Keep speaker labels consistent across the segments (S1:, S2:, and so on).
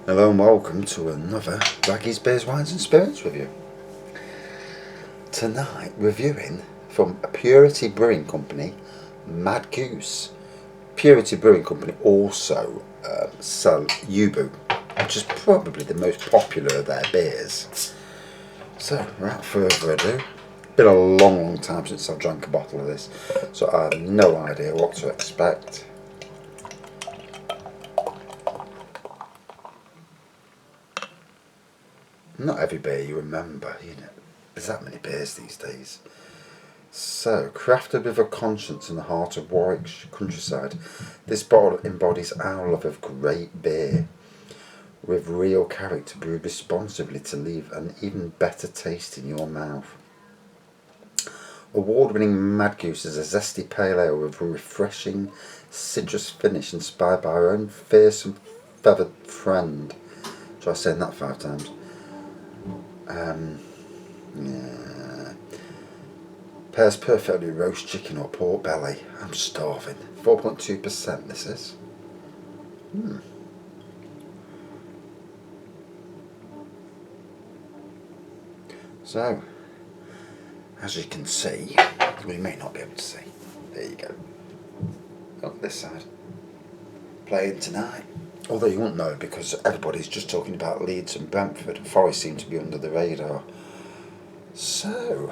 S1: Hello and welcome to another Raggy's Beers, Wines and Spirits review. Tonight reviewing from a Purity Brewing Company, Mad Goose. Purity Brewing Company also sell UBU, which is probably the most popular of their beers. So without further ado, been a long time since I've drank a bottle of this, so I have no idea what to expect. Not every beer you remember, there's that many beers these days. So, crafted with a conscience in the heart of Warwick's countryside, this bottle embodies our love of great beer, with real character brewed responsibly to leave an even better taste in your mouth. Award-winning Mad Goose is a zesty pale ale with a refreshing citrus finish inspired by our own fearsome feathered friend. Try saying that 5 times. Yeah. Pairs perfectly with roast chicken or pork belly. I'm starving. 4.2% this is. So, as you can see, well, you may not be able to see. There you go. Up this side. Playing tonight. Although you won't know because everybody's just talking about Leeds and Brentford. Forest seem to be under the radar. So,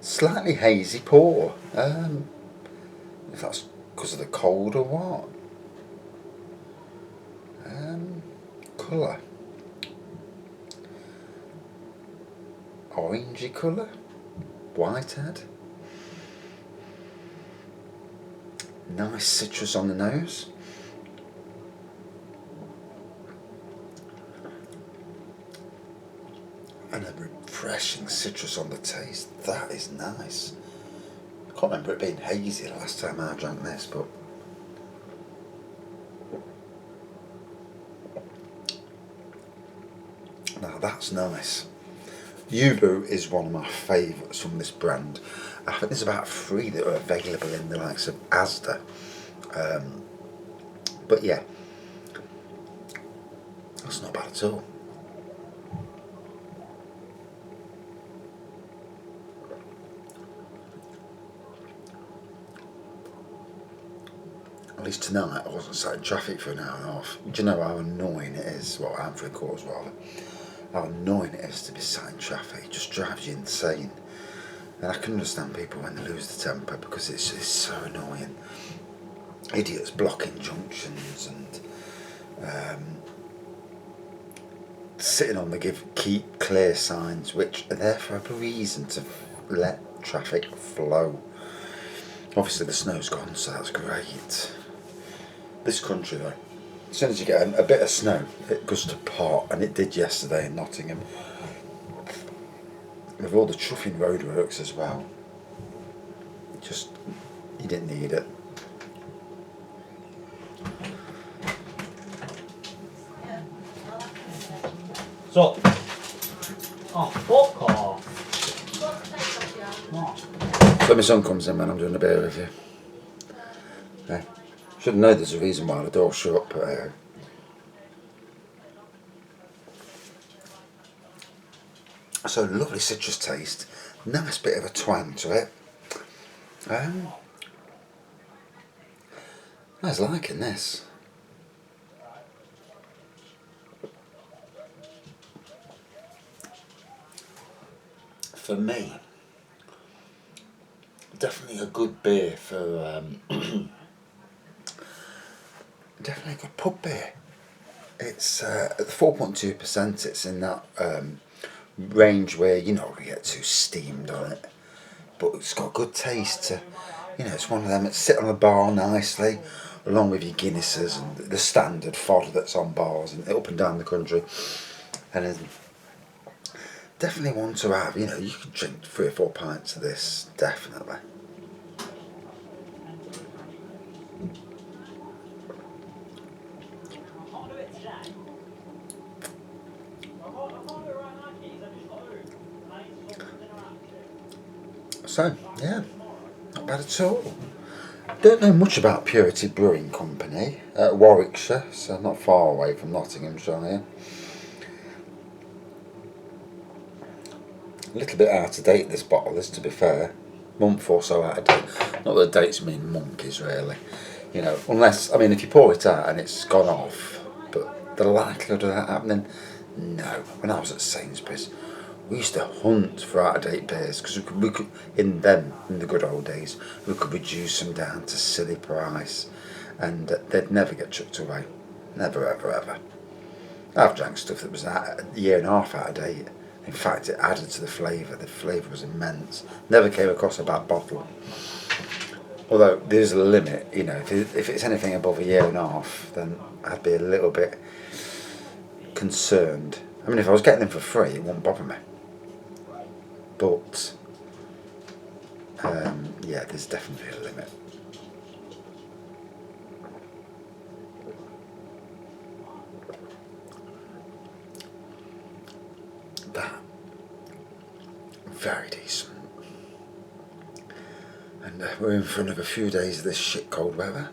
S1: slightly hazy pour. If that's because of the cold or what. Colour. Orangey colour. Whitehead. Nice citrus on the nose. And a refreshing citrus on the taste. That is nice. I can't remember it being hazy the last time I drank this, but now that's nice. UBU is one of my favourites from this brand. I think there's about 3 that are available in the likes of Asda. But yeah, that's not bad at all. At least tonight I wasn't sat in traffic for an hour and a half. Do you know how annoying it is? Well, I'm 3/4 rather. How annoying it is to be sat in traffic. It just drives you insane. And I can understand people when they lose the temper because it's so annoying. Idiots blocking junctions and sitting on the keep clear signs, which are there for a reason to let traffic flow. Obviously the snow's gone, so that's great. This country though, as soon as you get a bit of snow, it goes to pot, and it did yesterday in Nottingham. With all the truffing roadworks as well. You didn't need it.
S2: So, fuck off.
S1: So my son comes in when I'm doing a beer review. Yeah. Should know there's a reason why the door's shut, but so lovely citrus taste, nice bit of a twang to it. I was liking this. For me, definitely a good beer for definitely a good pub beer. It's at 4.2%. It's in that range where you get too steamed on it, but it's got good taste. It's one of them that sit on the bar nicely, along with your Guinnesses and the standard fodder that's on bars and up and down the country. And it's definitely one to have. You could drink 3 or 4 pints of this, definitely. So, yeah, not bad at all. Don't know much about Purity Brewing Company at Warwickshire, so not far away from Nottinghamshire. A little bit out of date, this bottle is, to be fair. Month or so out of date. Not that the dates mean monkeys, really. You know, unless, I mean, if you pour it out and it's gone off, but the likelihood of that happening, no. When I was at Sainsbury's, we used to hunt for out-of-date beers because we could, in the good old days, we could reduce them down to silly price, and they'd never get chucked away. Never, ever, ever. I've drank stuff that was a year and a half out of date. In fact, it added to the flavour. The flavour was immense. Never came across a bad bottle. Although there's a limit, you know, if it's anything above a year and a half, then I'd be a little bit concerned. I mean, if I was getting them for free, it wouldn't bother me. But, yeah, there's definitely a limit. That, very decent. And we're in for another few days of this shit cold weather.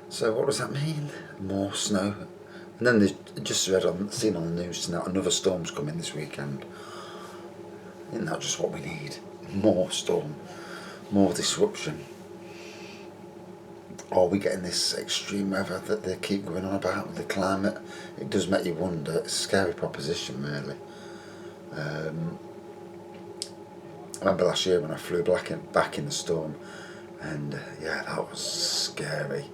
S1: So what does that mean? More snow. And then there's just seen on the news tonight, another storm's coming this weekend. Isn't that just what we need? More storm, more disruption. Are we getting this extreme weather that they keep going on about with the climate? It does make you wonder. It's a scary proposition, really. I remember last year when I flew back in the storm, and yeah, that was scary.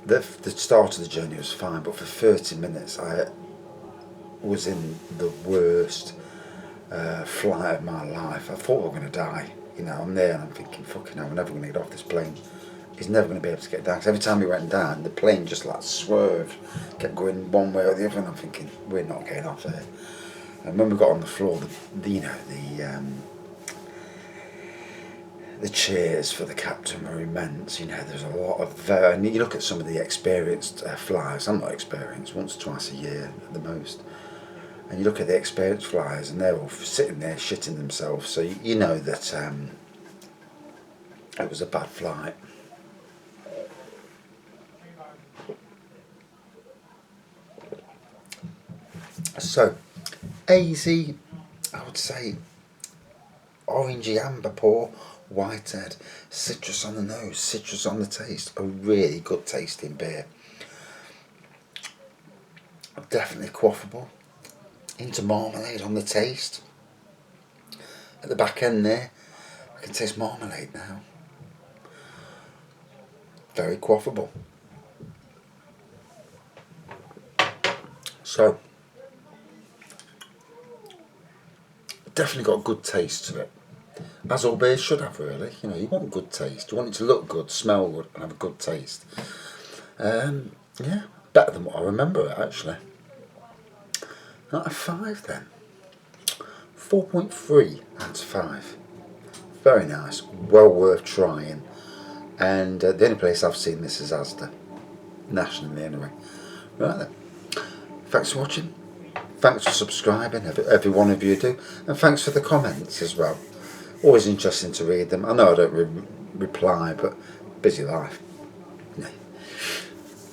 S1: The start of the journey was fine, but for 30 minutes I was in the worst flight of my life. I thought we were going to die. You know, I'm there and I'm thinking, fucking hell, we're never going to get off this plane. He's never going to be able to get down. 'Cause every time we went down, the plane just like swerved, kept going one way or the other, and I'm thinking, we're not getting off here. And when we got on the floor, the cheers for the captain were immense. You know, there's a lot of and you look at some of the experienced flyers. I'm not experienced, once or twice a year at the most. And you look at the experienced flyers, and they're all sitting there shitting themselves. So you know that it was a bad flight. So, hazy, I would say, orangey amber pour, whitehead, citrus on the nose, citrus on the taste. A really good tasting beer. Definitely quaffable. Into marmalade on the taste. At the back end there, I can taste marmalade now. Very quaffable. So, definitely got a good taste to it. As all beers should have, really. You know, you want good taste. You want it to look good, smell good, and have a good taste. Yeah, better than what I remember it, actually. Out of 5 then. 4.3 out of 5. Very nice. Well worth trying. And the only place I've seen this is Asda. Nationally, anyway. Right then. Thanks for watching. Thanks for subscribing, every one of you do. And thanks for the comments as well. Always interesting to read them. I know I don't reply, but busy life. No.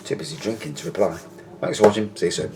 S1: Too busy drinking to reply. Thanks for watching. See you soon.